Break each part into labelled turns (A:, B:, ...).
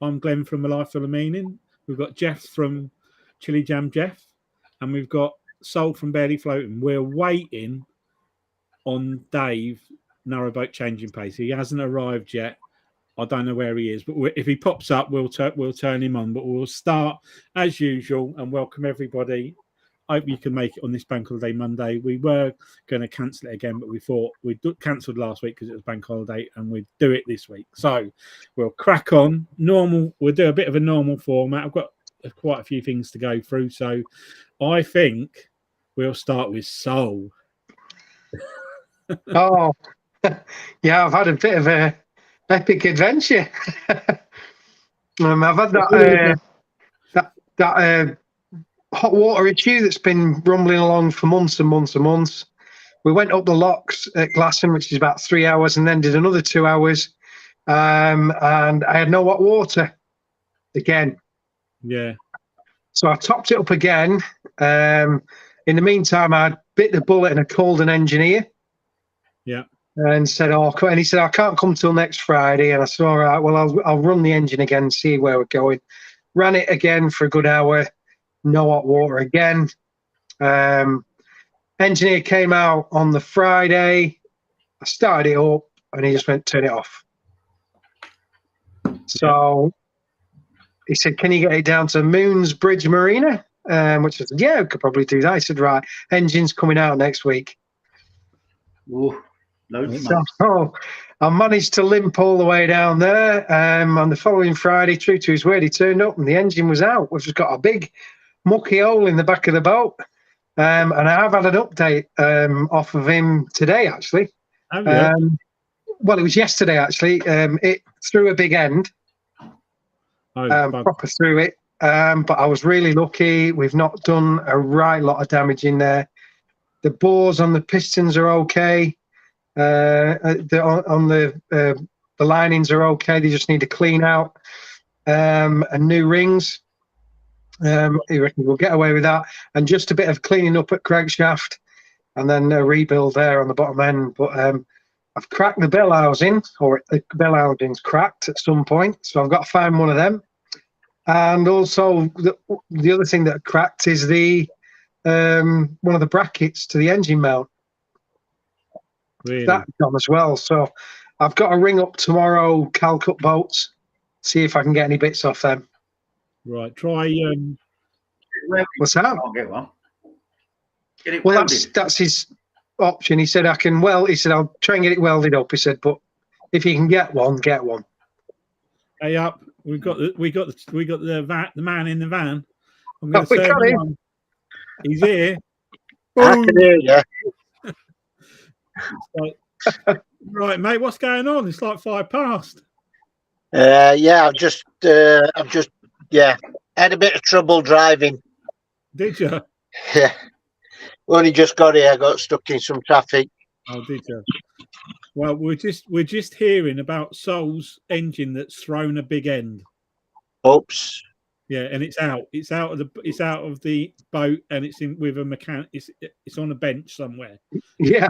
A: I'm Glenn from A Life Full of Meaning. We've got Jeff from Chilli Jam Jeff, and we've got Saul from Barely Floating. We're waiting on Dave, Narrowboat Changing Pace. He hasn't arrived yet. I don't know where he is, but if he pops up, we'll turn him on. But we'll start as usual and welcome everybody. I hope you can make it on this Bank Holiday Monday. We were going to cancel it again, but we thought we cancelled last week because it was Bank Holiday, and we'd do it this week. So we'll crack on. We'll do a bit of a normal format. I've got quite a few things to go through, so I think we'll start with Saul.
B: Oh, yeah, I've had a bit of a epic adventure. I've had that hot water issue that's been rumbling along for months and months and months. We went up the locks at Glasson, which is about 3 hours, and then did another 2 hours. And I had no hot water again.
A: Yeah. So
B: I topped it up again. In the meantime, I bit the bullet and I called an engineer.
A: Yeah.
B: And said, and he said, I can't come till next Friday. And I said, all right, well, I'll run the engine again, see where we're going. Ran it again for a good hour. No hot water again. Engineer came out on the Friday. I started it up and he just went, turn it off. So he said, can you get it down to Moon's Bridge Marina? Which I said, yeah, we could probably do that. He said, right, engine's coming out next week.
C: Ooh.
B: So I managed to limp all the way down there. On the following Friday, true to his word, he turned up and the engine was out. We've just got a big mucky hole in the back of the boat. And I have had an update off of him today, actually.
A: Oh, yeah.
B: Well, it was yesterday, actually. It threw a big end. Proper through it. But I was really lucky. We've not done a right lot of damage in there. The bores on the pistons are okay. The linings are okay. They just need to clean out and new rings. He reckons we'll get away with that, and just a bit of cleaning up at crankshaft, and then a rebuild there on the bottom end. But I've cracked the bell housing, or the bell housing's cracked at some point, so I've got to find one of them. And also the other thing that cracked is the one of the brackets to the engine mount.
A: Really?
B: That's gone as well. So I've got to ring up tomorrow, Calcut Boats, see if I can get any bits off them.
A: Right. Try.
B: What's that?
C: I'll get one. Get it
B: well,
C: welded.
B: that's his option. He said I can weld. He said I'll try and get it welded up. He said, but if you can get one, get one.
A: Hey up! We got the man in the van. I'm
B: Oh,
A: going
B: we
A: to
B: got
A: say
B: him.
A: he's here.
D: I can hear you.
A: Right, mate. What's going on? It's like 5 past.
D: Yeah, I've just had a bit of trouble driving.
A: Did you?
D: Yeah, only just got here. I got stuck in some traffic.
A: Oh, did you? Well, we're just hearing about Saul's engine that's thrown a big end.
D: Oops.
A: Yeah, and it's out. It's out of the boat, and it's in with a mechanic. It's on a bench somewhere.
B: Yeah.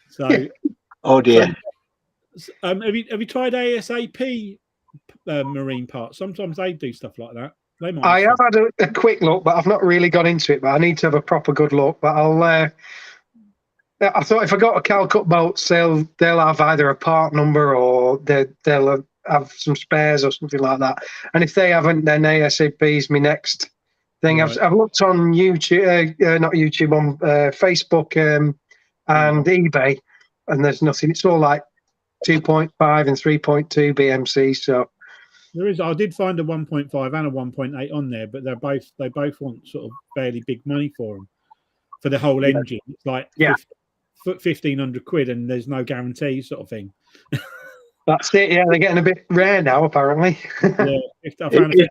A: So.
D: Oh dear.
A: Have you tried ASAP marine parts? Sometimes they do stuff like that. They might.
B: I have had a quick look, but I've not really got into it. But I need to have a proper good look. But I thought if I got a Calcut Boats, they'll have either a part number or they'll have some spares or something like that. And if they haven't, then ASAP is my next thing. Right. I've looked on YouTube, not YouTube, on Facebook and eBay, and there's nothing. It's all like 2.5 and 3.2 BMC. So
A: there is. I did find a 1.5 and a 1.8 on there, but they both want sort of fairly big money for them for the whole engine. It's like 1,500 quid, and there's no guarantee, sort of thing.
B: That's it. Yeah, they're getting a bit rare now, apparently.
A: Yeah, I found a 15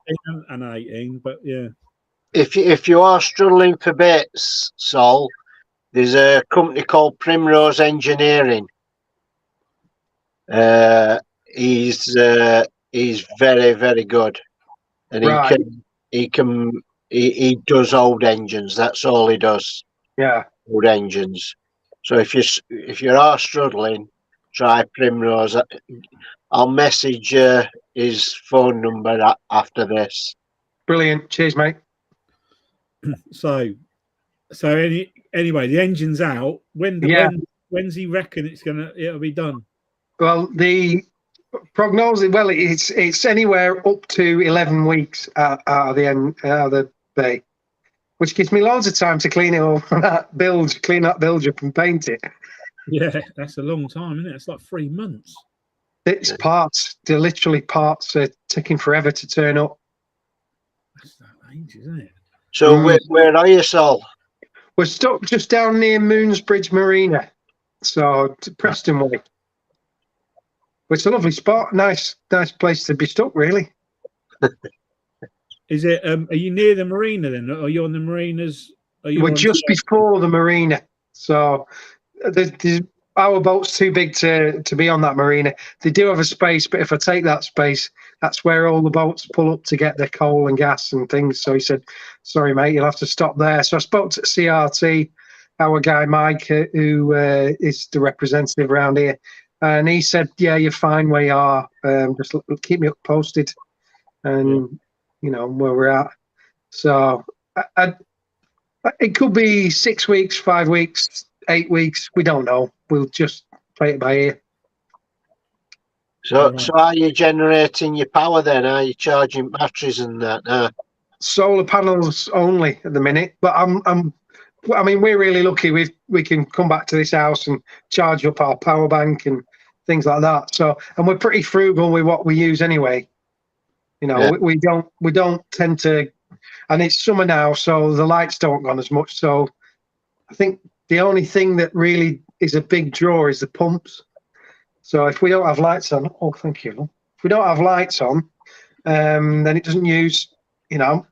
A: and an 18, but yeah.
D: If you are struggling for bits, Saul, there's a company called Primrose Engineering. He's very, very good, and he does old engines. That's all he does.
B: Yeah,
D: old engines. So if you are struggling, try Primrose. I'll message his phone number after this.
B: Brilliant. Cheers, mate.
A: So anyway, the engine's out. When's he reckon it'll be done?
B: Well, the prognosis, it's anywhere up to 11 weeks out of the bay, which gives me loads of time to clean it all, clean that bilge up and paint it.
A: Yeah, that's a long time, isn't it? It's like 3 months.
B: It's parts. They're literally parts are taking forever to turn up.
A: That's ages, isn't it?
D: So where are you, Saul?
B: We're stuck just down near Moonsbridge Marina, so to Preston way. It's a lovely spot, nice place to be stuck, really.
A: Is it? Are you near the marina then? Are you on the marinas?
B: We're just before the marina, so our boat's too big to be on that marina. They do have a space, but if I take that space, that's where all the boats pull up to get their coal and gas and things. So he said, sorry, mate, you'll have to stop there. So I spoke to CRT, our guy Mike, who is the representative around here. And he said, yeah, you're fine where you are. Just keep me up posted and, where we're at. So it could be 6 weeks, 5 weeks, 8 weeks. We don't know. We'll just play it by ear.
D: So are you generating your power then? Are you charging batteries and that?
B: Solar panels only at the minute, but we're really lucky. We can come back to this house and charge up our power bank and things like that. So, and we're pretty frugal with what we use anyway. We don't tend to, and it's summer now, so the lights don't go on as much. So, I think the only thing that really is a big draw is the pumps. So if we don't have lights on, thank you. If we don't have lights on, then it doesn't use, we don't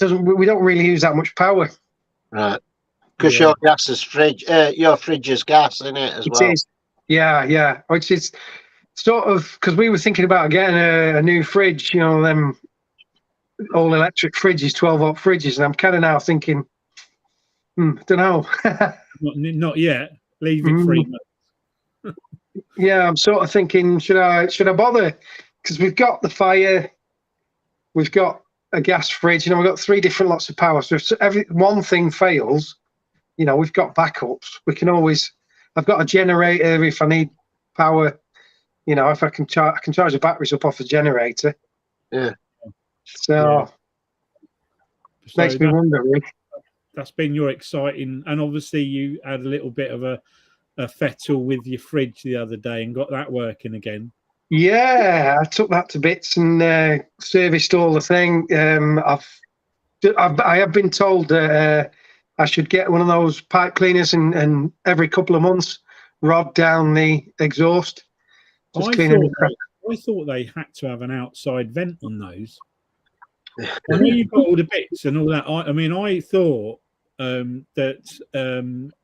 B: really use that much power.
D: Right. Because your gas is your fridge is gas, isn't it, as well?
B: It is. Yeah. Which is sort of, because we were thinking about getting a new fridge, them all electric fridges, 12-volt fridges, and I'm kind of now thinking, don't know.
A: not yet. Leave it 3 months.
B: Yeah, I'm sort of thinking, should I bother? Because we've got the fire, we've got a gas fridge, we've got 3 different lots of power. So if one thing fails, we've got backups. We can always. I've got a generator if I need power. If I can charge the batteries up off the generator.
D: Yeah.
B: So makes me wonder. Really.
A: That's been your exciting, and obviously you had a little bit of a fettle with your fridge the other day and got that working again.
B: Yeah, I took that to bits and serviced all the thing. I have been told that I should get one of those pipe cleaners and every couple of months rod down the exhaust.
A: I thought they had to have an outside vent on those. I know you've got all the bits and all that. I thought that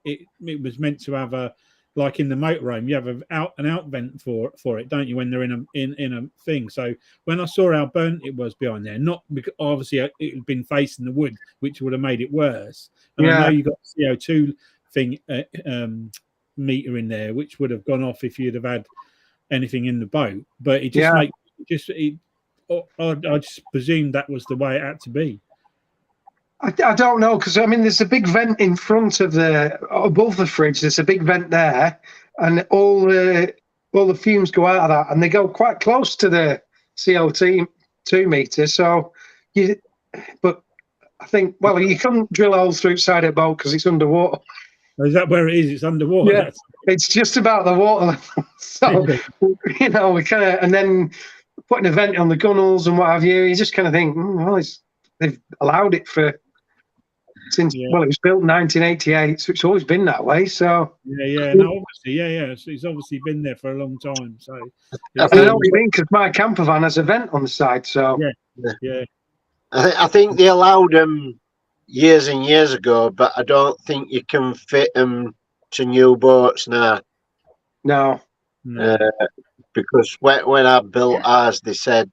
A: it was meant to have a, like in the motorhome, you have an out vent for it, don't you? When they're in a thing. So when I saw how burnt it was behind there, not because obviously it had been facing the wood, which would have made it worse. And I know you got a CO2 thing meter in there, which would have gone off if you'd have had anything in the boat. But it just I just presumed that was the way it had to be.
B: I don't know, because there's a big vent in front of above the fridge. There's a big vent there, and all the fumes go out of that, and they go quite close to the CO2 meter. So, but I think you can't drill holes through side of the boat because it's underwater.
A: Is that where it is? It's underwater.
B: Yeah, it's just about the water level. So we kind of, and then putting a vent on the gunnels and what have you. You just kind of think, they've allowed it since it was built in 1988, so it's always been that way. So
A: it's obviously been there for a long time. So
B: I know what you mean, because my camper van has a vent on the side. So
D: I think they allowed them years and years ago, but I don't think you can fit them to new boats now.
B: No.
D: Because when I built ours, they said,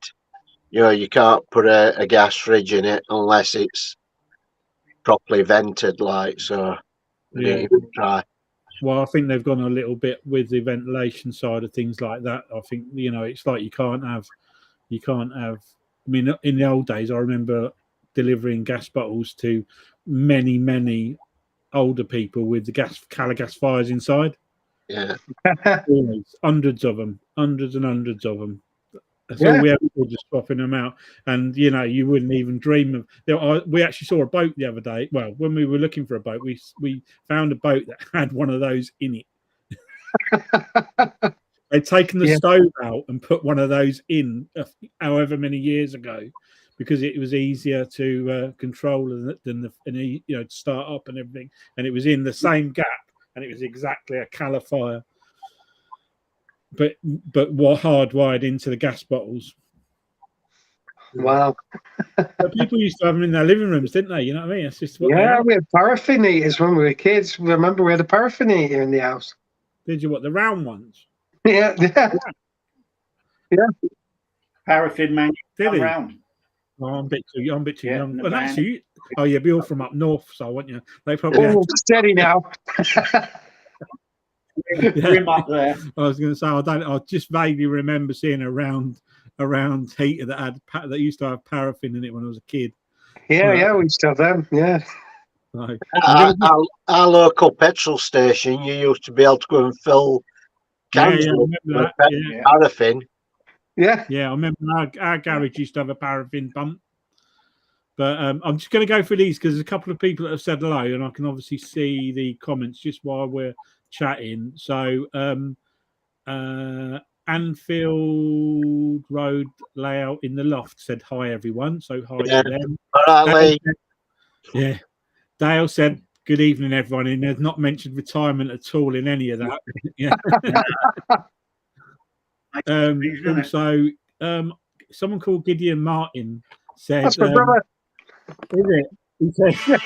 D: you can't put a gas fridge in it unless it's properly vented, so didn't even try.
A: Well, I think they've gone a little bit with the ventilation side of things like that. I think, you know, it's like you can't have. I mean, in the old days, I remember delivering gas bottles to many older people with the gas fires inside.
D: Yeah.
A: Always, hundreds and hundreds of them. That's
B: Yeah.
A: all we ever did, just swapping them out. And you know, you wouldn't even dream of. We actually saw a boat the other day. Well, when we were looking for a boat, we found a boat that had one of those in it. They'd taken the stove out and put one of those in, however many years ago, because it was easier to control than to start up and everything. And it was in the same gap, and it was exactly a califier, but what hardwired into the gas bottles.
B: Wow.
A: But people used to have them in their living rooms, didn't they? You know what I mean? It's just what they
B: Yeah,
A: are.
B: we had paraffin heaters when we were kids. Remember, we had a paraffin heater in the house.
A: Did you? What, the round ones?
B: Yeah.
C: Paraffin man,
A: Did he?
C: around.
A: Oh, I'm a bit too young.
C: in the
A: Well,
C: van.
A: actually, oh yeah, be all from up north, so I want you. They probably.
B: Oh, steady now.
C: Grim up there.
A: I was going to say I just vaguely remember seeing a round heater that used to have paraffin in it when I was a kid.
B: Yeah, we used to have them. Yeah.
A: So,
D: Our local petrol station, you used to be able to go and fill cans
A: I
D: with
A: remember that. Yeah.
D: paraffin.
B: Yeah.
A: Yeah, I remember our garage used to have a paraffin pump. But I'm just going to go through these because there's a couple of people that have said hello, and I can obviously see the comments just while we're chatting. So Anfield Road layout in the loft said hi everyone. So hi to them.
D: All right,
A: Yeah. Dale said good evening everyone, and has not mentioned retirement at all in any of that. Yeah. Also, someone called Gideon Martin said,
B: That's my brother.
A: Is it? He said,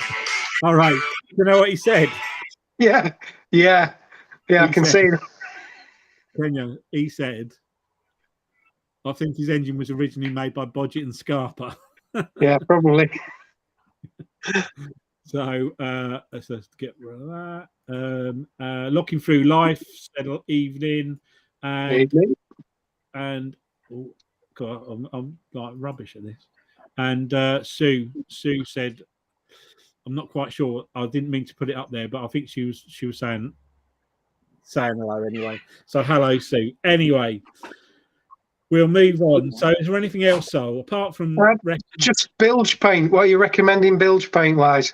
A: all right. You know what he said?
B: Yeah. I can see it.
A: Can you? He said, I think his engine was originally made by Bodgett and Scarpa.
B: Yeah, probably.
A: So let's just get rid of that. Looking through life, said evening, and oh god, I'm like rubbish at this. And Sue said, I'm not quite sure. I didn't mean to put it up there, but I think she was saying hello anyway. So hello, Sue. Anyway, we'll move on. So is there anything else, Sol, apart from
B: just bilge paint? What are you recommending bilge paint wise?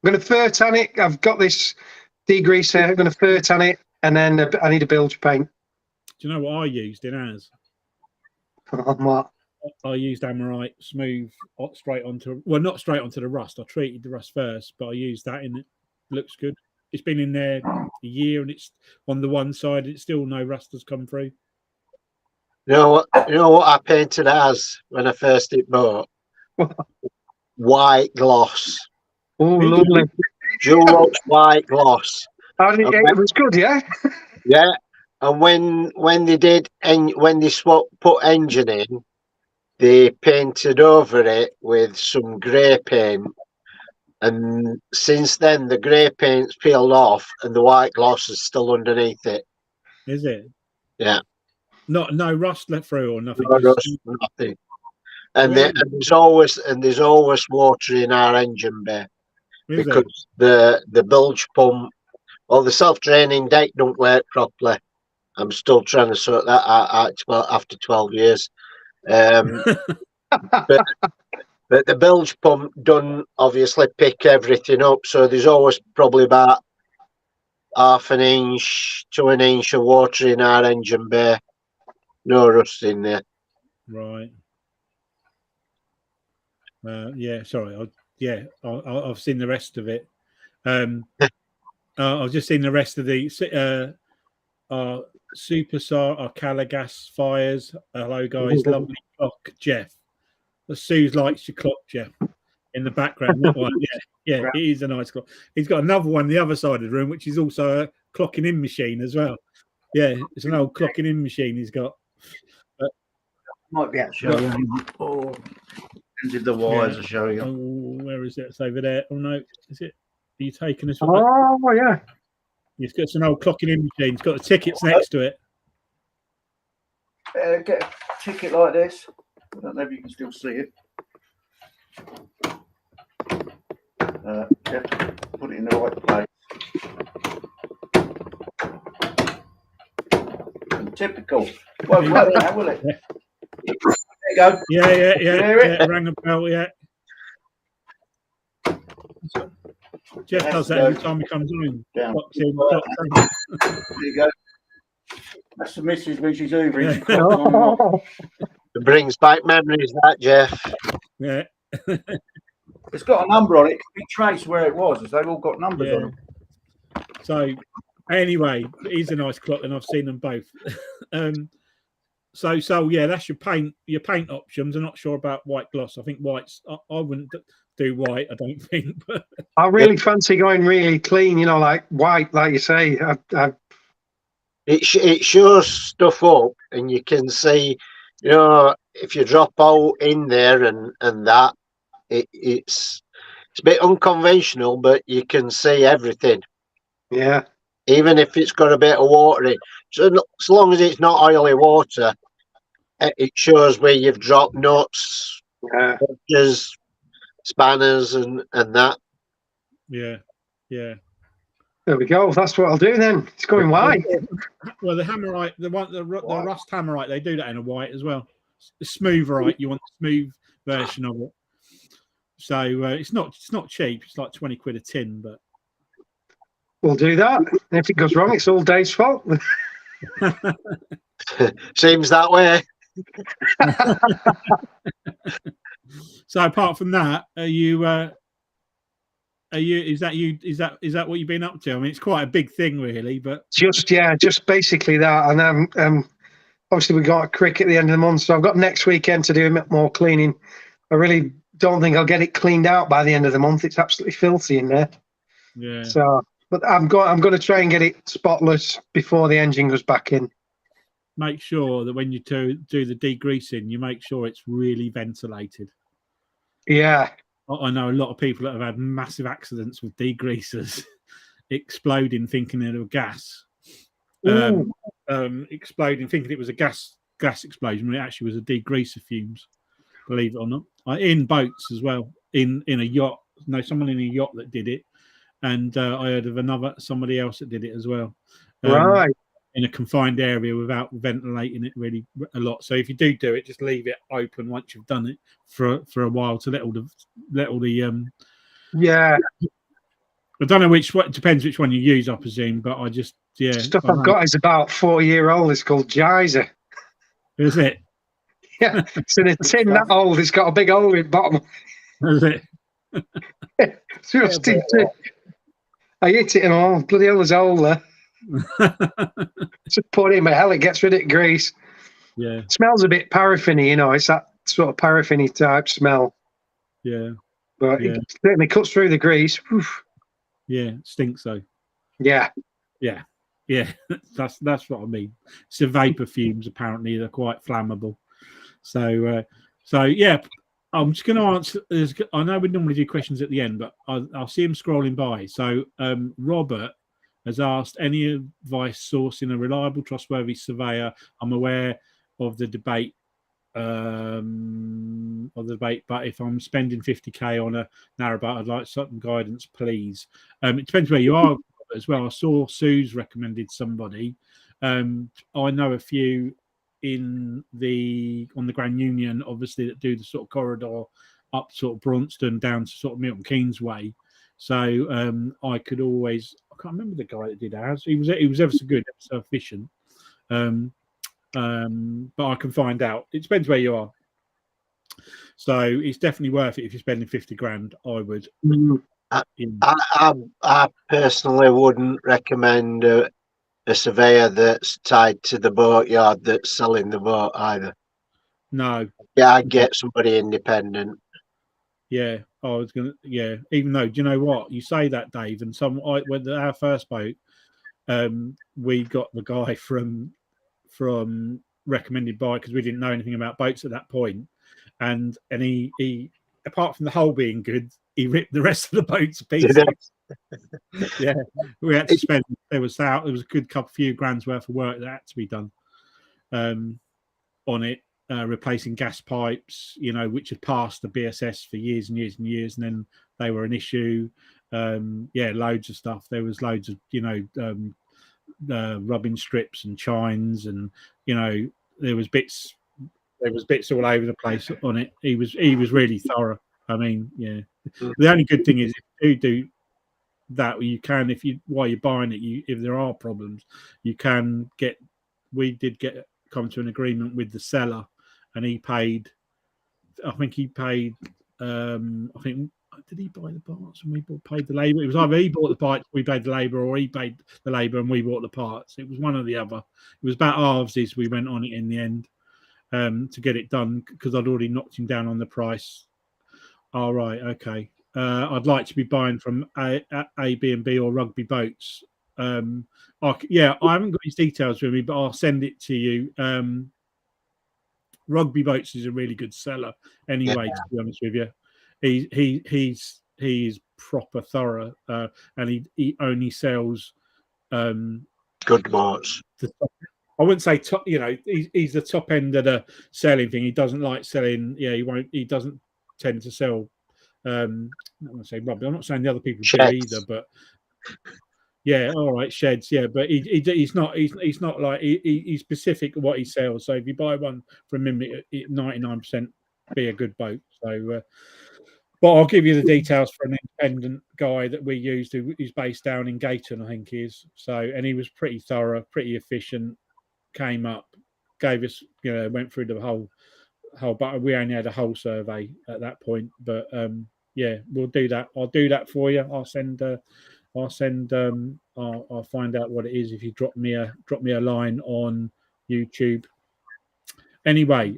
B: I'm going to fur tan it. I've got this degreaser. I'm going to fur tan it, and then I need a bilge paint.
A: Do you know what I used in ours?
B: What?
A: I used Amorite smooth straight onto, well, not straight onto the rust. I treated the rust first, but I used that in it. Looks good. It's been in there a year, and it's on the one side. It's still no rust has come through.
D: You know what I painted as when I first hit boat? White gloss.
B: Oh, lovely.
D: Dulux white gloss.
B: It was good, yeah?
D: Yeah. And when they did, and when they put engine in, they painted over it with some grey paint. And since then, the grey paint's peeled off, and the white gloss is still underneath it.
A: Is it?
D: Yeah.
A: No rust left through or nothing.
D: No rust, nothing. And there's always water in our engine bay because the bilge pump or the self-draining deck don't work properly. I'm still trying to sort that out after 12 years. But the bilge pump doesn't obviously pick everything up, so there's always probably about half an inch to an inch of water in our engine bay. No rust in there.
A: Right. Yeah. Sorry. I've seen the rest of it. I've just seen the rest of the Superstar, our Calagas fires. Hello, guys. Lovely clock, Jeff. Sue's likes your clock, Jeff, in the background. That one. Yeah, it is a nice clock. He's got another one the other side of the room, which is also a clocking in machine as well. Yeah, it's an old clocking in machine he's got.
C: Might be actually. Oh, did the wires are showing up.
A: Oh, where is it? It's over there. Oh no, is it? Are you taking us?
B: Oh yeah.
A: It's got some old clocking in machine. It's got the tickets next to it.
C: Get a ticket like this. I don't know if you can still see it. Jeff, put it in the right place. Typical. Won't work now, will it? There you go.
A: Yeah. Rang a bell, yeah. Jeff does that every time he comes on.
C: Down.
A: In,
C: there you go. That's the missus when she's hoovering.
D: It brings back memories, that, Jeff.
A: Yeah.
C: It's got a number on it. It can be traced where it was, as they've all got numbers on them.
A: So, anyway, it is a nice clock, and I've seen them both. So yeah, that's your paint options. I'm not sure about white gloss. I think white's. I wouldn't do white. I don't think. But
B: I really fancy going really clean. You know, like white, like you say.
D: It shows stuff up, and you can see, you know, if you drop out in there and that, it's a bit unconventional, but you can see everything.
B: Yeah.
D: Even if it's got a bit of water in, so as long as it's not oily water, it shows where you've dropped nuts, wrenches, spanners, and that.
A: Yeah.
B: There we go. That's what I'll do then. It's going white.
A: Well, the hammerite, the rust hammerite, they do that in a white as well. The smootherite, you want the smooth version of it. So it's not cheap. It's like 20 quid a tin, but
B: we'll do that. And if it goes wrong, it's all Dave's fault.
D: Seems that way.
A: So apart from that, is that what you've been up to? I mean, it's quite a big thing, really, but
B: just basically that. And obviously we got a cricket at the end of the month, so I've got next weekend to do a bit more cleaning. I really don't think I'll get it cleaned out by the end of the month. It's absolutely filthy in there.
A: Yeah.
B: So, but I'm going to try and get it spotless before the engine goes back in.
A: Make sure that when you do the degreasing, you make sure it's really ventilated.
B: Yeah.
A: I know a lot of people that have had massive accidents with degreasers exploding, thinking it was gas. Exploding, thinking it was a gas explosion, when it actually was a degreaser fumes. Believe it or not, in boats as well. In a yacht, someone in a yacht that did it, and I heard of somebody else that did it as well.
B: Right.
A: In a confined area without ventilating it really a lot. So if you do it, just leave it open once you've done it for a while to let all the
B: yeah.
A: I don't know it depends which one you use, I presume, but I just
B: stuff I've got is about 4-year-old. It's called Geyser.
A: Is it?
B: Yeah, it's in a tin that old. It's got a big hole in the bottom.
A: Is it?
B: I hit it and all. Bloody hell, there's a hole there. Just put it in my hell, it gets rid of grease.
A: Yeah.
B: It smells a bit paraffin-y, it's that sort of paraffin-y type smell.
A: Yeah.
B: But it certainly cuts through the grease. Oof.
A: Yeah, stinks though.
B: Yeah.
A: That's what I mean. It's the vapor fumes, apparently they're quite flammable. So yeah, I'm just going to answer. I know we normally do questions at the end, but I'll see him scrolling by. So Robert has asked, any advice sourcing a reliable, trustworthy surveyor? I'm aware of the debate, but if I'm spending 50k on a narrowboat, I'd like some guidance, please. It depends where you are as well. I saw Sue's recommended somebody. I know a few on the Grand Union, obviously, that do the sort of corridor up sort of Braunston down to sort of Milton Keynes way. So I could always, I can't remember the guy that did ours. He was ever so good, ever so efficient. But I can find out. It depends where you are. So it's definitely worth it if you're spending 50 grand. I would.
D: I personally wouldn't recommend a surveyor that's tied to the boatyard that's selling the boat either.
A: No.
D: Yeah, I'd get somebody independent.
A: Yeah, I was gonna. Yeah, even though, do you know what you say that, Dave? And when our first boat, we got the guy from recommended by, because we didn't know anything about boats at that point, and he apart from the hull being good, he ripped the rest of the boat to
D: Did
A: pieces.
D: it?
A: Yeah, we had to spend. There was a good few grand's worth of work that had to be done on it, replacing gas pipes, which had passed the BSS for years and years and years, and then they were an issue. Loads of stuff. There was loads of rubbing strips and chines, and there was bits all over the place on it. He was really thorough. I mean, yeah. The only good thing is if you do that, you can, while you're buying it, if there are problems, you can get. We did come to an agreement with the seller, and he paid. I think he paid. Did he buy the parts and we paid the labour? It was either he bought the parts, we paid the labour, or he paid the labour and we bought the parts. It was one or the other. It was about halvesies. We went on it in the end to get it done because I'd already knocked him down on the price. All right, okay. I'd like to be buying from A, B, and B or Rugby Boats. I haven't got his details with me, but I'll send it to you. Rugby Boats is a really good seller, anyway. Yeah. To be honest with you, he's proper thorough, and he only sells
D: good boats.
A: I wouldn't say top. He's the top end of the selling thing. He doesn't like selling. Yeah, he doesn't tend to sell. I'm not going to say rubbish. I'm not saying the other people do either, but yeah, all right, sheds. Yeah, but he's not like he's specific what he sells. So if you buy one from him, 99% be a good boat. So, but I'll give you the details for an independent guy that we used who's based down in Gayton, I think he is. So, and he was pretty thorough, pretty efficient. Came up, gave us, went through the whole, but we only had a whole survey at that point. But we'll do that. I'll do that for you. I'll find out what it is if you drop me a line on YouTube. Anyway,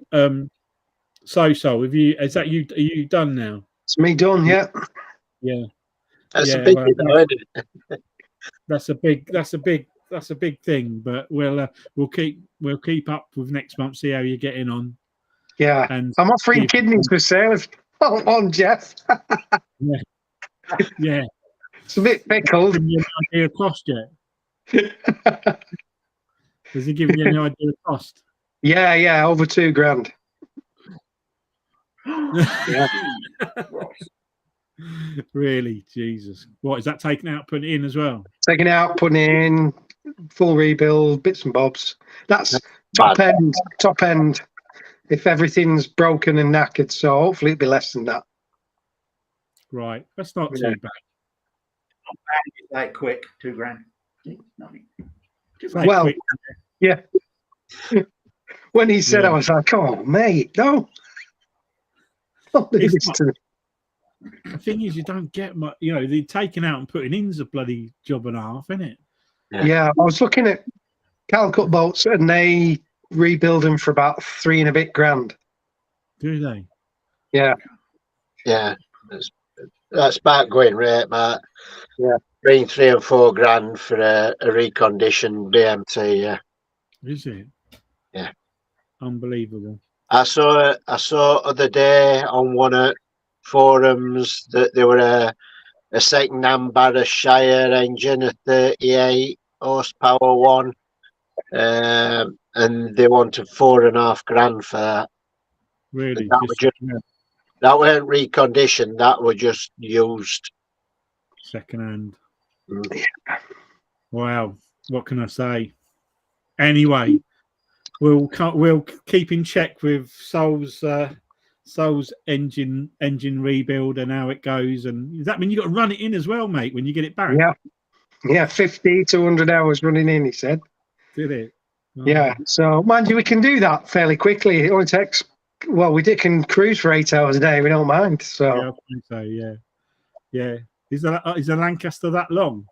A: so have you? Is that you? Are you done now?
B: It's me done. Yeah.
A: Yeah.
D: That's a big. That's a big thing. But we'll keep up with next month. See how you're getting on.
B: Yeah. And I'm offering kidneys for sale on Jeff.
A: Yeah.
B: It's a bit pickled.
A: Has he given you an idea of cost yet? Has he given you any idea of cost?
B: Yeah, over $2,000.
A: Yeah. Really, Jesus. What is that taken out, putting it in as well?
B: Taking out, putting in, full rebuild, bits and bobs. That's top end. If everything's broken and knackered, so hopefully it'll be less than that.
A: Right, that's not too bad.
C: It's like quick, $2,000.
B: Well, quick. Yeah. When he said, I was like, "Oh, mate, no."
A: The thing is, you don't get much. The taking out and putting in's a bloody job and a half, isn't it?
B: Yeah, I was looking at Calcut boats, and they rebuild them for about $3 and a bit grand.
A: Do they?
B: Yeah.
D: Yeah. That's back going rate, Matt.
B: Yeah.
D: Bring $3 and $4 grand for a reconditioned BMT. Yeah.
A: Is it?
D: Yeah.
A: Unbelievable.
D: I saw other day on one of forums that there were a second-hand Barra Shire engine, a 38 horsepower one, and they wanted $4.5 grand for that.
A: Really?
D: That weren't reconditioned. That were just used.
A: Second-hand. Yeah. Wow. What can I say? Anyway, we'll keep in check with Saul's engine rebuild and how it goes. And does that mean you got to run it in as well, mate, when you get it back?
B: Yeah, 50 to 100 hours running in, he said.
A: Did it? Oh.
B: Yeah. So mind you, we can do that fairly quickly. It only takes, we can cruise for 8 hours a day. We don't mind. So
A: yeah, I think so. Yeah. Is the Lancaster that long?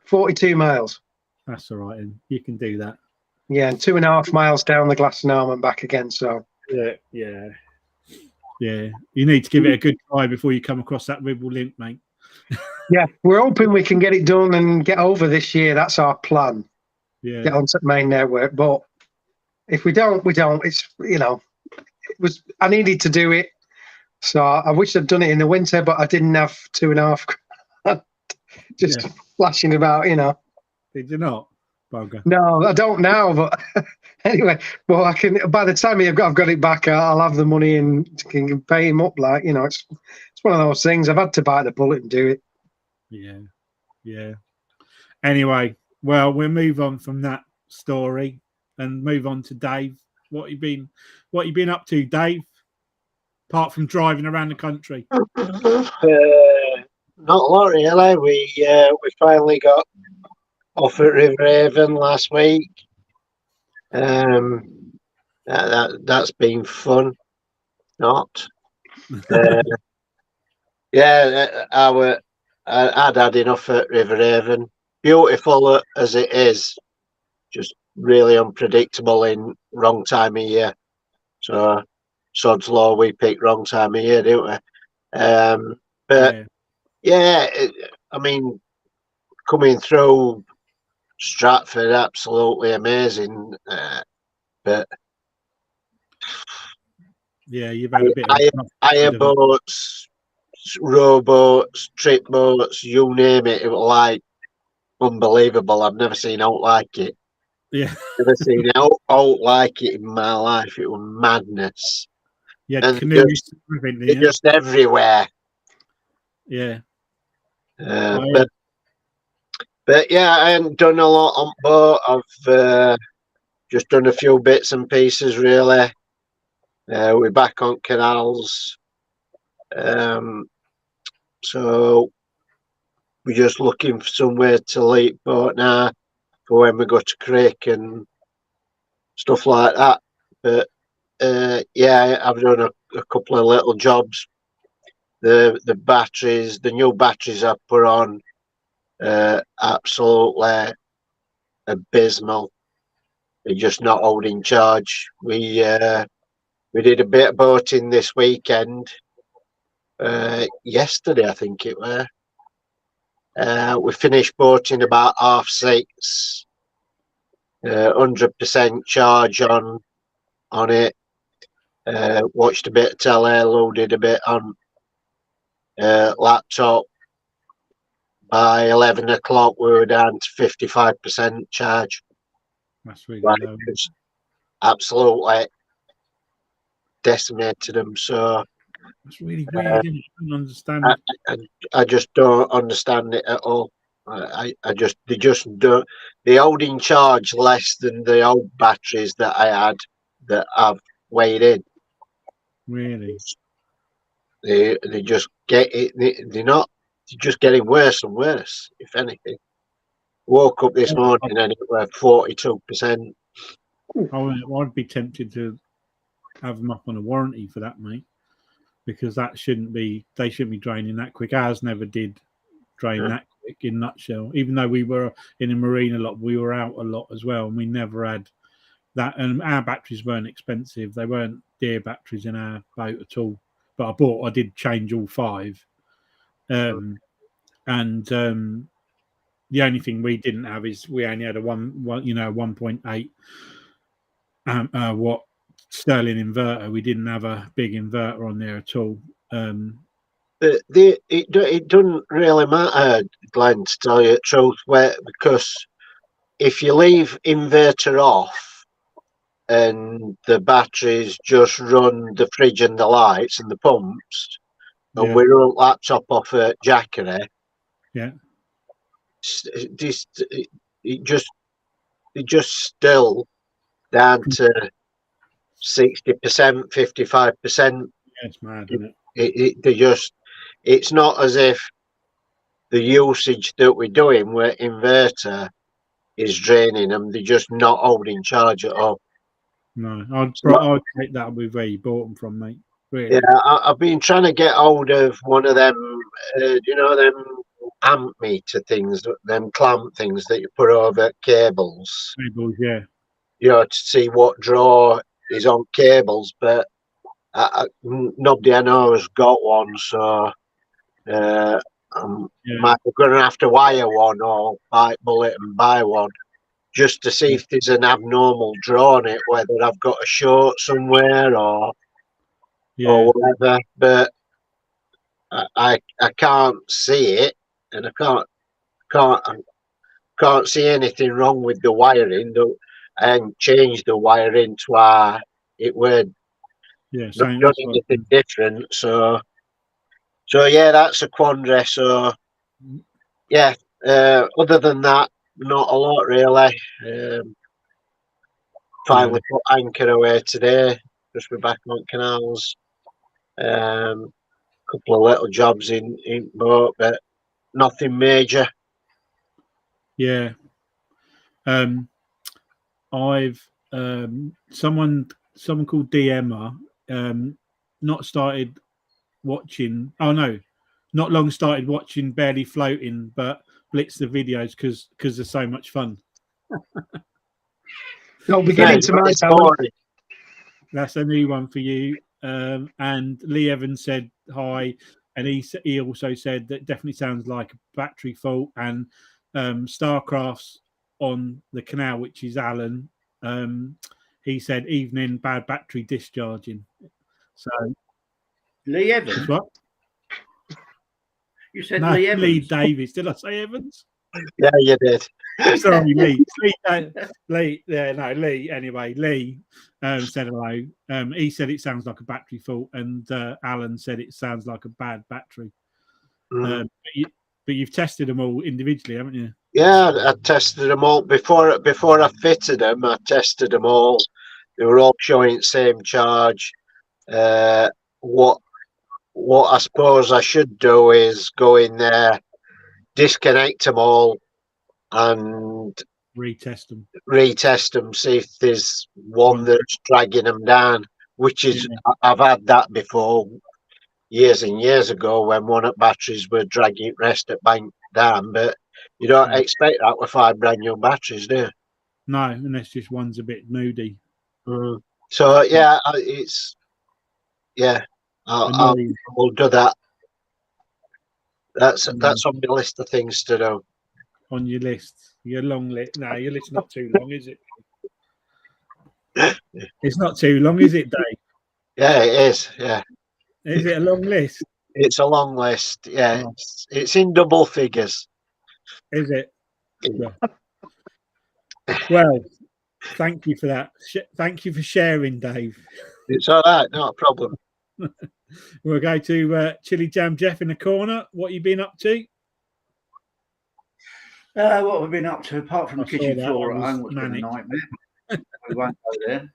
B: 42 miles.
A: That's all right, and you can do that.
B: Yeah, and 2.5 miles down the Glastonarm and back again. So
A: yeah. You need to give it a good try before you come across that Ribble link, mate.
B: Yeah, we're hoping we can get it done and get over this year. That's our plan.
A: Yeah,
B: get onto the main network. But if we don't, we don't. It's it was. I needed to do it. So I wish I'd done it in the winter, but I didn't have 2.5. Just flashing about,
A: Did you not, bugger?
B: No, I don't now, but anyway. Well, I can. By the time I've got it back, I'll have the money and can pay him up. It's one of those things. I've had to bite the bullet and do it.
A: Yeah. Anyway, well, we'll move on from that story and move on to Dave. What you been up to, Dave? Apart from driving around the country.
D: Not a lot really. We finally got off at Riverhaven last week. That's been fun. Not. I'd had enough at Riverhaven. Beautiful as it is, just really unpredictable in wrong time of year. So sod's law, we picked wrong time of year, didn't we? But I mean, coming through Stratford, absolutely amazing. But
A: you've had a bit of
D: hire boats, rowboats, trip boats, you name it. It was like unbelievable. I've never seen out like it.
A: Yeah,
D: never seen out like it in my life. It was madness.
A: Yeah,
D: and
A: canoes,
D: they're just everywhere.
A: Yeah.
D: But yeah, I haven't done a lot on boat. I've just done a few bits and pieces, really. We're back on canals. So we're just looking for somewhere to leave boat now for when we go to creek and stuff like that. But yeah, I've done a couple of little jobs. The batteries, the new batteries I put on, absolutely abysmal. They're just not holding charge. We did a bit of boating this weekend. Yesterday, I think it were. We finished boating about 6:30. 100% charge on it. Watched a bit of telly, loaded a bit on laptop. By 11 o'clock, we were down to 55% charge.
A: That's really low.
D: Absolutely decimated them. So
A: it's really weird. I don't understand.
D: I just don't understand it at all. They just don't. They hold in charge less than the old batteries that I had that I've weighed in.
A: Really?
D: They just get it. They're not. They're just getting worse and worse. If anything, woke up this morning and it was 42%.
A: I'd be tempted to have them up on a warranty for that, mate, because they shouldn't be draining that quick. Ours never did drain that quick, in a nutshell. Even though we were in a marine a lot, we were out a lot as well, and we never had that. And our batteries weren't expensive; they weren't dear batteries in our boat at all. But I did change all 5, and the only thing we didn't have is we only had a 1.8 watt Sterling inverter. We didn't have a big inverter on there at all.
D: But it doesn't really matter, Glenn, to tell you the truth, because if you leave inverter off and the batteries just run the fridge and the lights and the pumps, and we run laptop off at Jackery, it just still down to 60%, 55%.
A: It's mad, isn't it?
D: It's not as if the usage that we're doing where inverter is draining them. They're just not holding charge at all.
A: No, I'd take that with where you bought them from, mate. Really.
D: Yeah, I've been trying to get hold of one of them, them amp meter things, them clamp things that you put over cables.
A: Cables, yeah.
D: To see what draw is on cables, but nobody I know has got one, so I'm going to have to wire one or bite bullet and buy one just to see if there's an abnormal draw on it, whether I've got a short somewhere or or whatever, but I can't see it, and I can't see anything wrong with the wiring. And change the wiring to why it would not done anything different. So yeah, that's a quandary. So yeah, other than that, not a lot really. Finally put anchor away today. Just we're back on canals. Couple of little jobs in boat, but nothing major.
A: Yeah. I've someone called DMer not started watching. Oh no, not long started watching Barely Floating, but blitzed the videos because they're so much fun.
B: No, beginning to my salary.
A: That's a new one for you. And Lee Evans said hi, and he also said that definitely sounds like a battery fault. And Starcraft's on the canal, which is Alan. He said evening, bad battery discharging. So
C: Lee Evans.
A: What?
C: You said Lee Evans.
A: Lee Davis. Did I say Evans?
D: Yeah, you did.
A: Sorry, Lee. Lee. Yeah, no, Lee. Anyway, Lee said hello. He said it sounds like a battery fault, and Alan said it sounds like a bad battery. But you've tested them all individually, haven't you?
D: Yeah, I tested them all before I fitted them. I tested them all. They were all showing the same charge. What I suppose I should do is go in there, disconnect them all, and
A: retest them,
D: see if there's one that's dragging them down, which is I've had that before years and years ago when one of the batteries were dragging rest at bank down, but you don't expect that with 5 brand new batteries, do you?
A: No, unless just one's a bit moody.
D: So yeah, I'll do that. That's on my list of things to do.
A: On your list, your long list. No, your list's not too long, is it? It's not too long, is it, Dave?
D: Yeah, it is. Yeah.
A: Is it a long list?
D: It's a long list. Yeah, it's in double figures.
A: Is it? Yeah. Well, thank you for that. Thank you for sharing, Dave.
D: It's all right, not a problem.
A: We'll go to Chilli Jam Jeff in the corner. What you been up to?
C: What have we been up to apart from the kitchen floor at home? What's been a nightmare. We won't go there.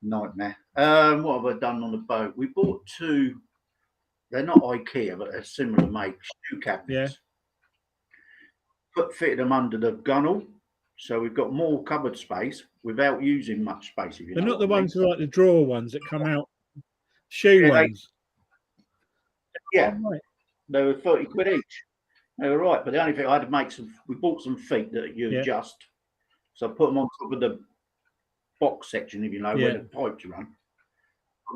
C: Nightmare. What have I done on the boat? We bought 2. They're not IKEA, but they're similar make shoe cabinets. Yeah. Fitted them under the gunnel, so we've got more cupboard space without using much space. If you
A: they're
C: know
A: not the
C: what
A: ones like the drawer ones that come out. Shoe ones.
C: Yeah, they were 30 quid each. They were right, but the only thing I had to make we bought some feet that you adjust. So I put them on top of the box section, if you know, where the pipes run.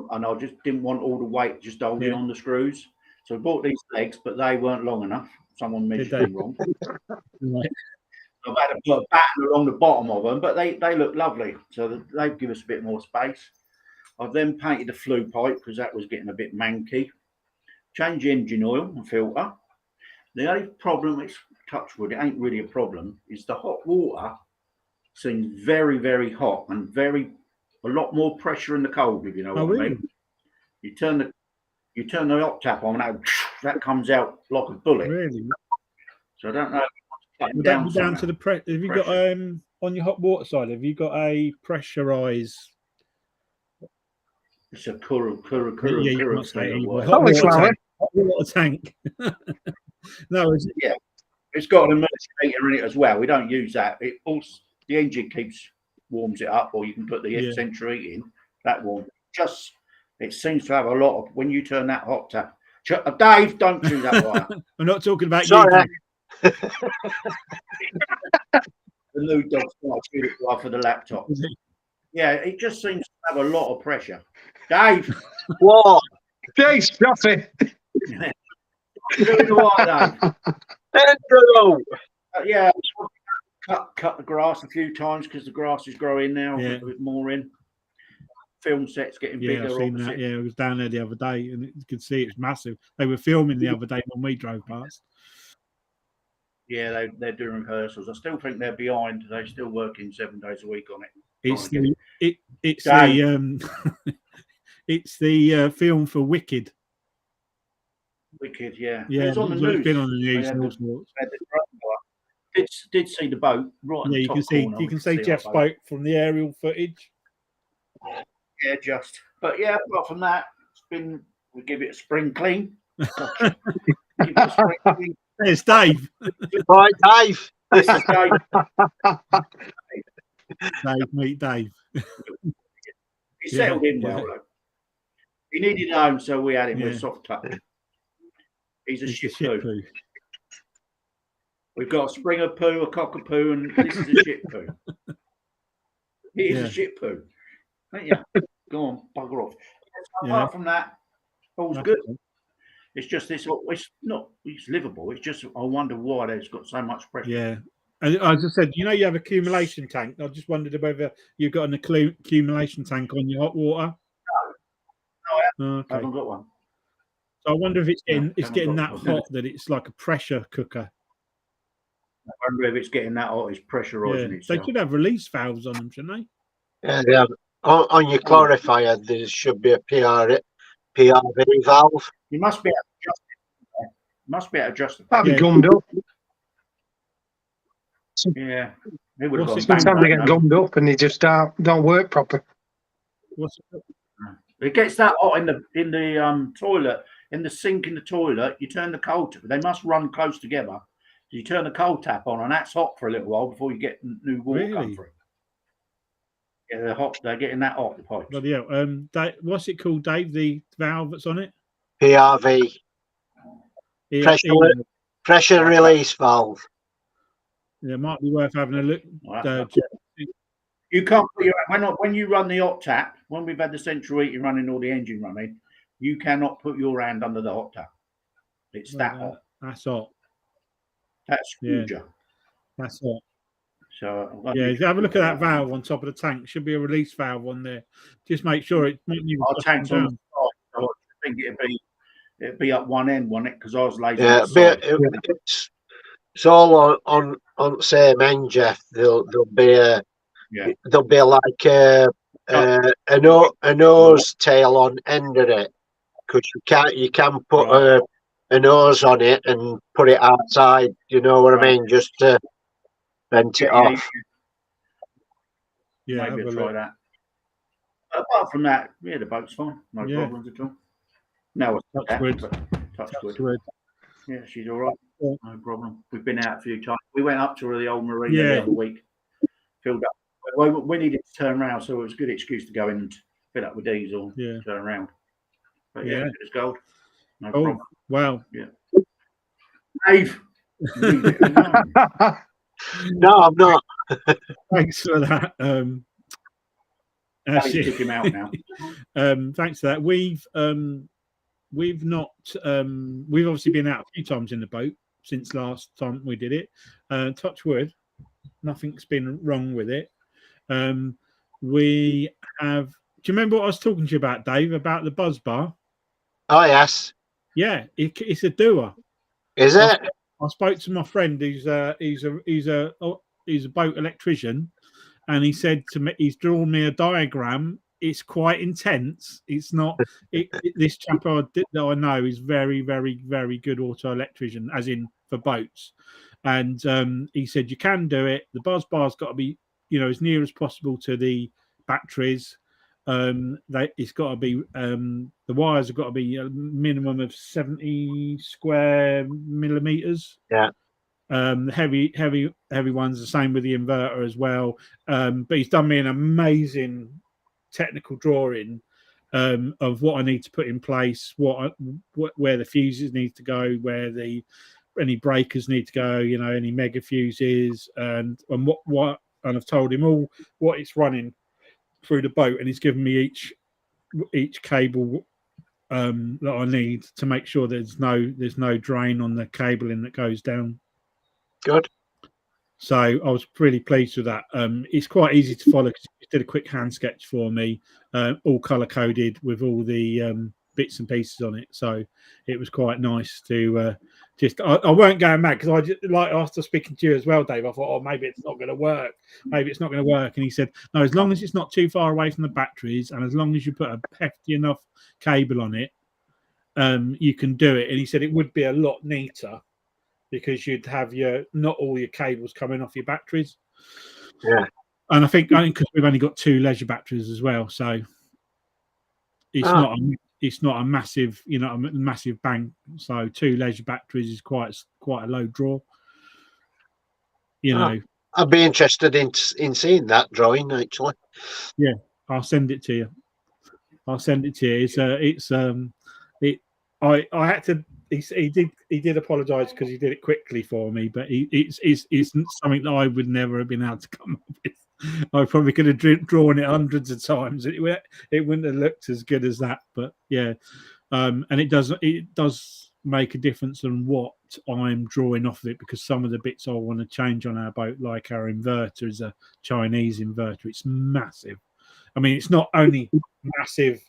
C: And I just didn't want all the weight just holding on the screws. So I bought these legs, but they weren't long enough. Someone measured them wrong. I've had to put a batten along the bottom of them, but they look lovely. So they give us a bit more space. I've then painted the flue pipe because that was getting a bit manky. Change engine oil and filter. The only problem, it's touchwood, it ain't really a problem, is the hot water seems very, very hot and a lot more pressure in the cold, if you know what I mean. You turn the hot tap on and that comes out like a bullet.
A: Really?
C: So I don't know.
A: Would that be down to the pressure? Have you got on your hot water side? Have you got a pressurized?
C: It's a hot
A: water tank. No,
C: it's got an emergency meter in it as well. We don't use that. It also the engine warms it up, or you can put the central heat in. That warm. It seems to have a lot of when you turn that hot tap. Dave, don't do that wire.
A: I'm not talking about
D: you.
C: The new dog's for the laptop. Yeah, it just seems to have a lot of pressure. Dave,
D: what?
B: Dave, stop it.
C: Doing the wire, Dave. Yeah, cut the grass a few times because the grass is growing now. A bit more in. film set's getting bigger.
A: I've seen that. Yeah, I was down there the other day, and you could see it's massive. They were filming the other day when we drove past.
C: Yeah, they're doing rehearsals. I still think they're behind. They're still working 7 days a week on it.
A: It's the film for Wicked.
C: Wicked, yeah.
A: Yeah,
C: it's on the news.
A: It's been on the news.
C: Did see the boat right in the top corner.
A: You can see Jeff's boat from the aerial footage.
C: Yeah, but yeah, apart from that, we give it a spring clean.
A: There's Dave.
D: Right, Dave.
C: This is Dave.
A: Dave, meet Dave.
C: He settled in well, though. He needed a home, so we had him with soft touch. He's a shit poo. We've got a springer poo, a cockapoo, and this is a shit poo. He is a shit poo. Yeah. Go on, bugger off. Apart from that, all's good. It's just this. It's livable. It's just I wonder why there's got so much pressure.
A: Yeah. And as I said, you have accumulation tank. I just wondered whether you've got an accumulation tank on your hot water.
C: No, I haven't got one.
A: So I wonder if it's getting that hot that it's like a pressure cooker.
C: I wonder if it's getting that hot. It's pressurising itself.
A: They should have release valves on them, shouldn't they?
D: Yeah, they have. On your clarifier, there should be a PRV valve.
C: You must be able to adjust it. Must be able to adjust it.
B: That'd be gummed up.
C: Yeah. It would have
B: sometimes they get gummed up and they just don't work proper.
C: It gets that hot in the toilet, in the sink in the toilet. You turn the cold tap. They must run close together. You turn the cold tap on, and that's hot for a little while before you get new water come through. Yeah, they're hot. They're getting that hot. The pipes.
A: But yeah, what's it called, Dave? The valve that's on it?
D: PRV. Pressure release valve.
A: Yeah, it might be worth having a look.
C: You can't put when you run the hot tap. When we've had the central heating running or the engine running, you cannot put your hand under the hot tap. It's that hot.
A: That's hot.
C: That's huge.
A: That's hot.
C: So
A: have a look at that valve on top of the tank. Should be a release valve on there. Just make sure it's not even.
C: Our tank's on the side. So I think it'd be up one end, wouldn't it? Because I was lazy.
D: Yeah, it's all on the same end, Jeff. There'll be like a nose tail on end of it, because you can put a nose on it and put it outside. You know what I mean? Just to vent it off.
C: Yeah, maybe I'll try that. Apart from that, the boat's fine. No problems at all. No, touch wood. Yeah, she's all right. No problem. We've been out a few times. We went up to the old marina the other week. Filled up. We needed to turn around, so it was a good excuse to go in and fill up with diesel. Turn around. But it's gold. No problem.
A: Wow.
C: Yeah. Dave.
D: No, I'm not.
A: Thanks for that.
C: Took him out now.
A: Thanks for that. We've obviously been out a few times in the boat since last time we did it. Touch wood, nothing's been wrong with it. We have. Do you remember what I was talking to you about, Dave? About the buzz bar?
D: Oh yes.
A: Yeah, it's a doer.
D: Is it?
A: I spoke to my friend who's a boat electrician, and he said to me, he's drawn me a diagram. It's quite intense. It's not. This chap that I know is very, very, very good auto electrician, as in for boats. And he said you can do it. The buzz bar's got to be, as near as possible to the batteries. It's got to be. The wires have got to be a minimum of 70 square millimeters.
D: Yeah.
A: Heavy ones. The same with the inverter as well. But he's done me an amazing technical drawing of what I need to put in place, where the fuses need to go, where any breakers need to go, any mega fuses, and what and I've told him all what it's running through the boat, and he's given me each cable that I need to make sure there's no drain on the cabling that goes down.
D: Good.
A: So I was really pleased with that. It's quite easy to follow because you did a quick hand sketch for me, all color coded with all the bits and pieces on it. So it was quite nice to I weren't going mad because I just, like after speaking to you as well, Dave, I thought, oh, maybe it's not going to work. Maybe it's not going to work. And he said, no, as long as it's not too far away from the batteries and as long as you put a hefty enough cable on it, you can do it. And he said it would be a lot neater because you'd have not all your cables coming off your batteries.
D: Yeah.
A: And I think because we've only got 2 leisure batteries as well, so it's not a massive, a massive bang. So 2 leisure batteries is quite a low draw.
D: I'd be interested in seeing that drawing actually.
A: Yeah, I'll send it to you. I had to. He did apologise because he did it quickly for me, but it's something that I would never have been able to come up with. I probably could have drawn it hundreds of times. It wouldn't have looked as good as that, but yeah, and it does make a difference on what I'm drawing off of it because some of the bits I want to change on our boat, like our inverter, is a Chinese inverter. It's massive. I mean, it's not only massive.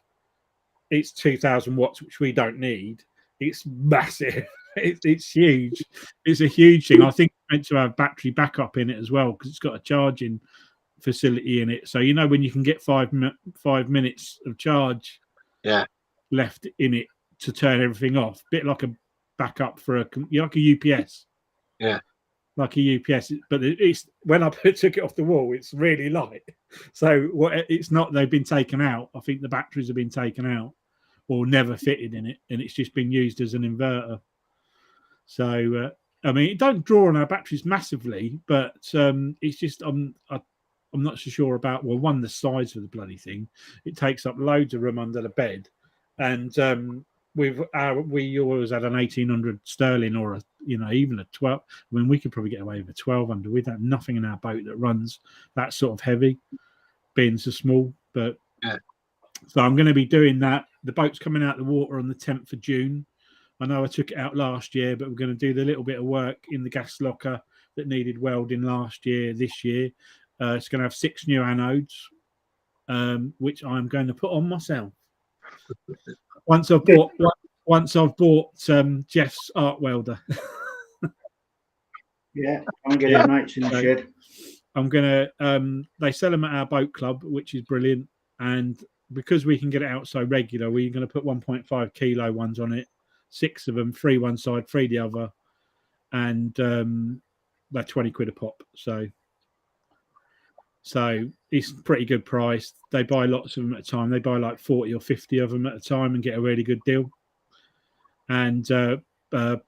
A: It's 2,000 watts, which we don't need. It's massive. It's huge. It's a huge thing. I think it's meant to have battery backup in it as well because it's got a charging facility in it. So when you can get 5 minutes of charge, left in it to turn everything off, bit like a backup for like a UPS.
D: Yeah.
A: Like a UPS, but it's when I took it off the wall, it's really light. So it's not they've been taken out. I think the batteries have been taken out or never fitted in it, and it's just been used as an inverter. So I mean, it don't draw on our batteries massively, but it's just I'm not so sure about the size of the bloody thing. It takes up loads of room under the bed, and we always had an 1800 sterling or even a 12. I mean, we could probably get away with a 1200. We'd have nothing in our boat that runs that sort of heavy, being so small. But so I'm going to be doing that. The boat's coming out of the water on the 10th of June. I know I took it out last year, but we're going to do the little bit of work in the gas locker that needed welding last year. This year, it's going to have 6 new anodes, which I'm going to put on myself. Once I've bought Jeff's arc welder.
C: Yeah, I'm getting your mates in the shed.
A: I'm gonna. They sell them at our boat club, which is brilliant. And because we can get it out so regular, we're going to put 1.5 kilo ones on it. 6 of them, 3 one side, 3 the other, and they're 20 quid a pop. So it's a pretty good price. They buy lots of them at a time. They buy like 40 or 50 of them at a time and get a really good deal. And pot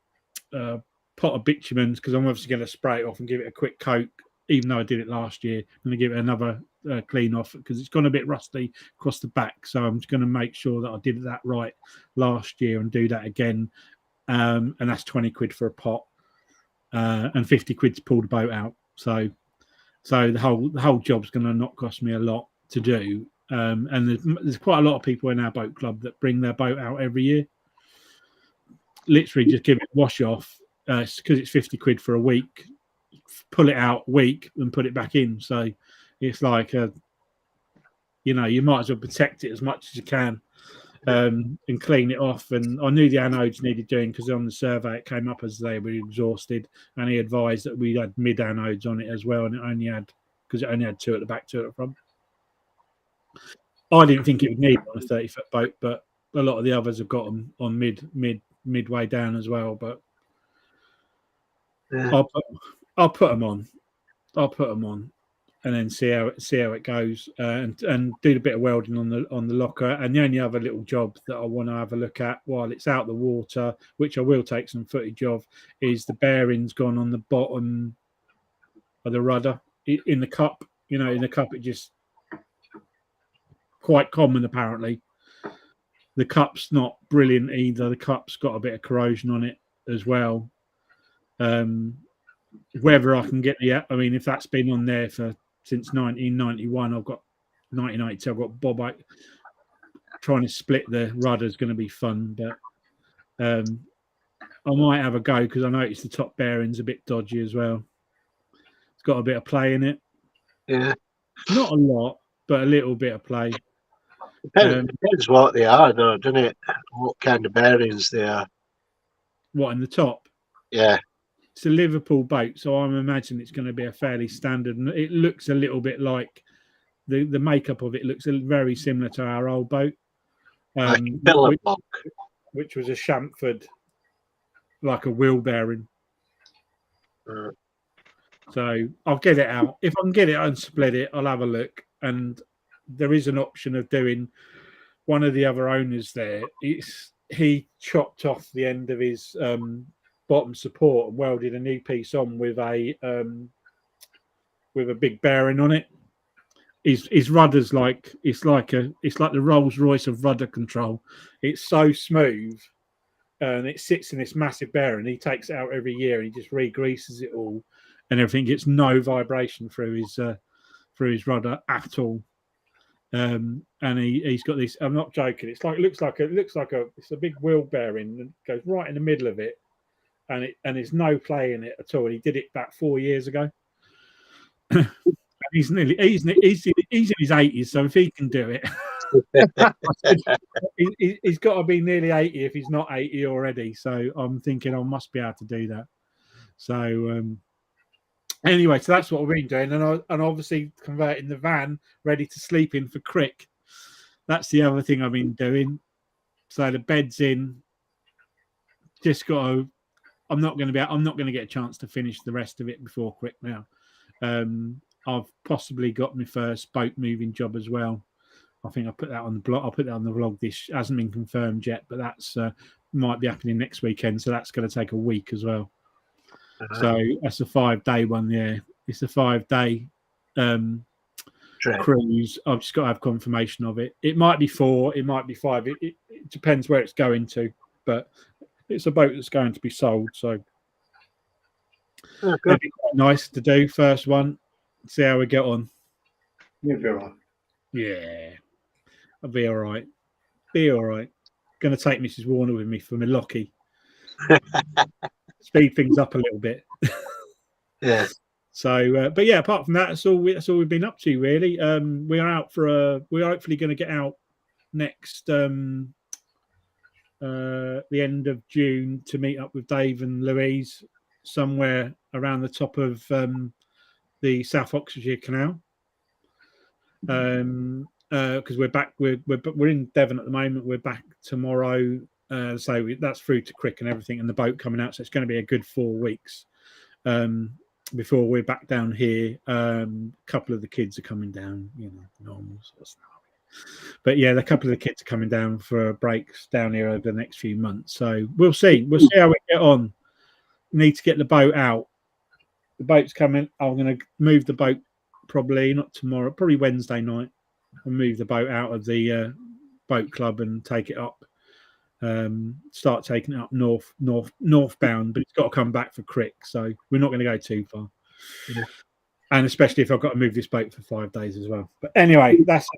A: of bitumen, because I'm obviously going to spray it off and give it a quick coat, even though I did it last year. I'm going to give it another clean off because it's gone a bit rusty across the back. So I'm just going to make sure that I did that right last year and do that again. And that's 20 quid for a pot and 50 quid to pull the boat out. So the whole job's going to not cost me a lot to do. And there's quite a lot of people in our boat club that bring their boat out every year. Literally just give it a wash off because it's 50 quid for a week. Pull it out a week and put it back in. So it's like, you might as well protect it as much as you can and clean it off. And I knew the anodes needed doing because on the survey it came up as they were exhausted, and he advised that we had mid anodes on it as well, and it only had 2 at the back, 2 at the front. I didn't think it would need on a 30-foot boat, but a lot of the others have got them on midway down as well. But yeah. I'll put them on. And then see how it goes, and do a bit of welding on the locker. And the only other little job that I want to have a look at while it's out the water, which I will take some footage of, is the bearings gone on the bottom of the rudder in the cup. In the cup, it just quite common apparently. The cup's not brilliant either. The cup's got a bit of corrosion on it as well. Whether I can get if that's been on there since 1991, 1992, I've got Bob out trying to split the rudder is going to be fun, but I might have a go because I noticed the top bearing's a bit dodgy as well. got a bit of play in it.
D: Yeah.
A: Not a lot, but a little bit of play.
D: Depends what they are, though, doesn't it? What kind of bearings they are.
A: What, in the top?
D: Yeah.
A: It's a Liverpool boat, so I'm imagining it's going to be a fairly standard. And it looks a little bit like the makeup of it looks very similar to our old boat, which was a chamfered, like a wheel bearing. So I'll get it out. If I can get it and split it, I'll have a look. And there is an option of doing one of the other owners there. He chopped off the end of his bottom support and welded a new piece on with a big bearing on it. His rudder's like it's like the Rolls Royce of rudder control. It's so smooth, and it sits in this massive bearing. He takes it out every year and he just re-greases it all, and everything gets no vibration through his rudder at all. And he's got this. I'm not joking. It's a big wheel bearing that goes right in the middle of it, and there's no play in it at all. And he did it about 4 years ago. He's in his 80s, so if he can do it, he's got to be nearly 80 if he's not 80 already. So I'm thinking I must be able to do that. So anyway, so that's what we've been doing, and obviously converting the van ready to sleep in for Crick. That's the other thing I've been doing. So the bed's in. Just got to. I'm not going to get a chance to finish the rest of it before Crick now. I've possibly got my first boat moving job as well. I think I put that on the blog. I'll put that on the vlog. This hasn't been confirmed yet, but that's might be happening next weekend. So that's going to take a week as well. So that's a 5-day one. Yeah, it's a 5-day cruise. I've just got to have confirmation of it. It might be 4, it might be 5. It depends where it's going to, but it's a boat that's going to be sold. So it'd be quite nice to do first one. See how we get on.
C: You'll be all right.
A: Yeah, I'll be all right. Be all right. Going to take Mrs. Warner with me for my Lockie. Speed things up a little bit.
D: Yeah.
A: So, but yeah, apart from that, that's all we've been up to really. We're out for we're hopefully going to get out next the end of June to meet up with Dave and Louise somewhere around the top of the South Oxfordshire Canal. Because we're back, we're in Devon at the moment. We're back tomorrow. So that's through to Crick and everything, and the boat coming out. So it's going to be a good 4 weeks before we're back down here. A couple of the kids are coming down, normal sort of stuff. But yeah, a couple of the kids are coming down for breaks down here over the next few months. So we'll see. We'll see how we get on. We need to get the boat out. The boat's coming. I'm going to move the boat probably not tomorrow, probably Wednesday night. I'll move the boat out of the boat club and take it up. Start taking it up northbound, but it's got to come back for Crick, so we're not going to go too far. Yeah. And especially if I've got to move this boat for 5 days as well. But anyway, that's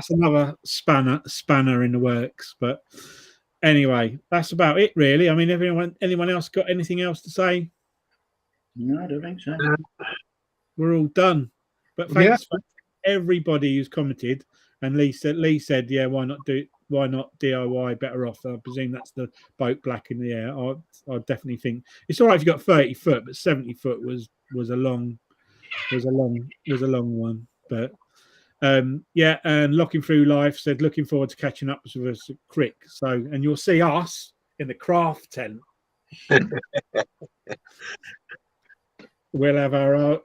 A: another spanner in the works. But anyway, that's about it really. I mean, anyone else got anything else to say?
C: No, I don't think so.
A: We're all done. But thanks for everybody who's commented. And Lee said, yeah, why not DIY better off? I presume that's the boat black in the air. I definitely think it's all right if you got 30 foot, but 70 foot was a long one. But yeah, and Locking Through Life said looking forward to catching up with us at Crick. So, and you'll see us in the craft tent. We'll have our own.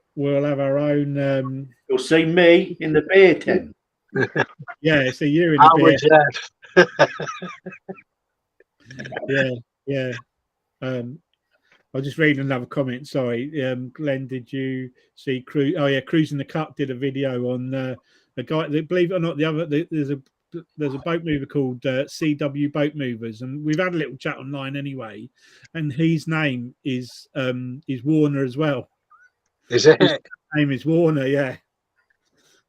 C: You'll see me in the beer tent.
A: Yeah, so you're in the beer. Yeah. I was just reading another comment. Sorry, Glenn, did you see Cruise? Oh yeah, Cruising the Cup did a video on a guy. Believe it or not, there's a boat mover called CW Boat Movers, and we've had a little chat online anyway. And his name is Warner as well.
D: Is it?
A: His name is Warner, yeah.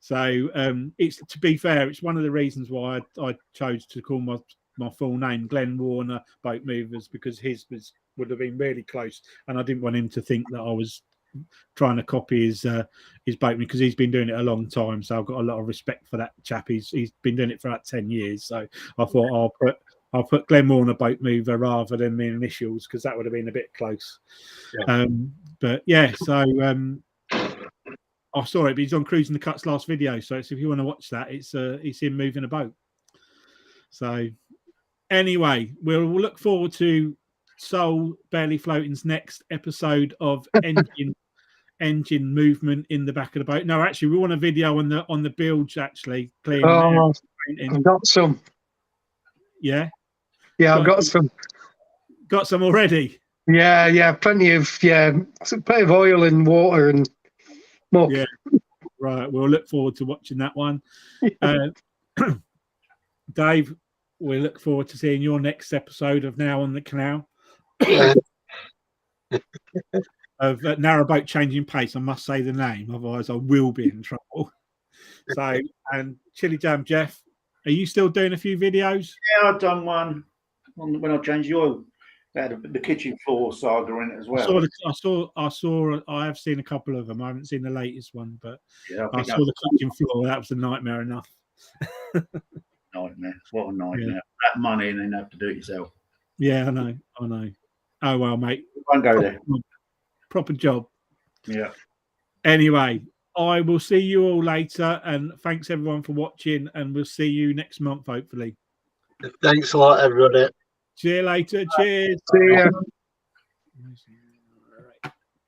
A: So it's, to be fair, it's one of the reasons why I chose to call my full name Glenn Warner Boat Movers, because his would have been really close, and I didn't want him to think that I was trying to copy his boat because he's been doing it a long time. So I've got a lot of respect for that chap. He's been doing it for about 10 years. So I thought I'll put Glenmore on a boat mover rather than the initials because that would have been a bit close.
D: Yeah.
A: But yeah, so I saw it. But he's on Cruising the Cuts last video. So if you want to watch that, it's him moving a boat. So anyway, we'll look forward to Saul Barely Floating's next episode of engine movement in the back of the boat. No, actually, we want a video on the bilge actually cleaning.
B: Oh, I've got some.
A: Yeah,
B: I've got some.
A: Got some already.
B: Yeah, plenty of oil and water and muck.
A: Yeah, right. We'll look forward to watching that one. Dave, we look forward to seeing your next episode of Now on the Canal. Of Narrowboat Changing Pace. I must say the name, otherwise I will be in trouble. So, and Chilli Jam Jeff, are you still doing a few videos?
C: Yeah, I've done one when I changed the oil. They had the kitchen floor saga in it as well.
A: I have seen a couple of them. I haven't seen the latest one, but
C: yeah,
A: I saw the kitchen floor. That was a nightmare enough.
C: Nightmare. What a nightmare.
A: Yeah.
C: That money and then have to do it yourself.
A: Yeah, I know. Oh well, mate.
C: Won't go there.
A: Proper job.
C: Yeah.
A: Anyway, I will see you all later, and thanks everyone for watching, and we'll see you next month, hopefully.
D: Thanks a lot, everybody.
A: See you later. Cheers.
B: See ya.